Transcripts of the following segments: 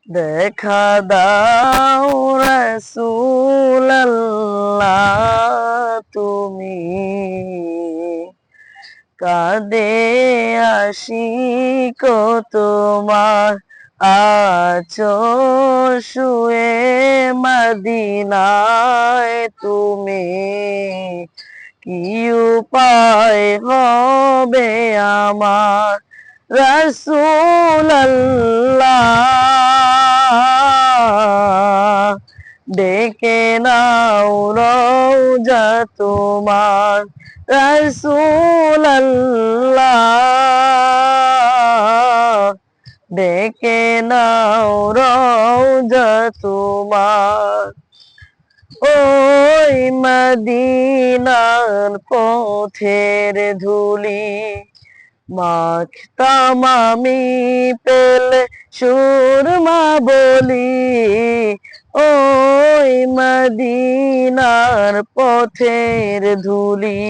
দেখা দাও রাসূলুল্লাহ, তুমি কাঁদে আশিক তোমার আঁচল শুয়ে মদিনায়, তুমি কি উপায় হবে আমার রাসূলুল্লাহ, ডেকে নাও রওজা তোমার রাসূলুল্লাহ, ডেকে নাও রওজা তোমার। ওই মদিনার পথের ধুলি মাখতাম আমি, পেলে সুরমা বলি। ওই মদিনার পথের ধুলি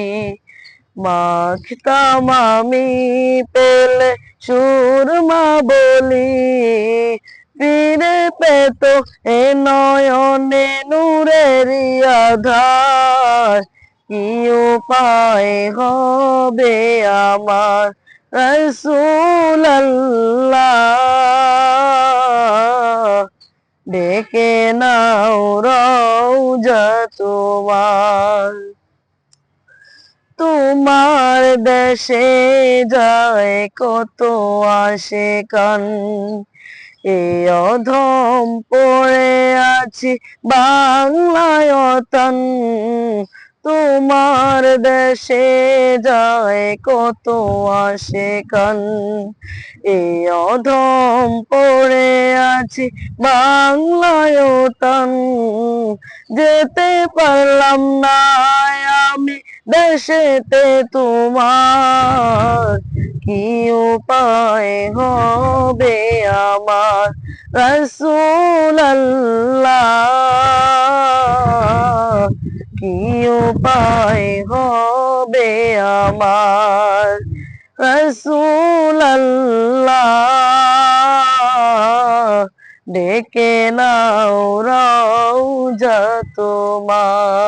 মাখতাম আমি, পেলে সুরমা বলি। ফিরে পেত এ নয়নে নূরের আধার, কি উপায় হবে আমার রাসূলুল্লাহ, ডেকে নাও রওজা তোমার। তোমার দেশে যায় কত আশিকান, এ অধম পড়ে আছি বাংলায় অতন। তোমার দেশে যায় কত আশিকান, এ অধম পড়ে আছি বাংলায় অতন। যেতে পারলাম না আমি দেশেতে তোমার, কি উপায় হবে আমার রাসূলুল্লাহ, কি উপায় হবে আমার রাসূলুল্লাহ, ডেকে নাও রওজা তোমার।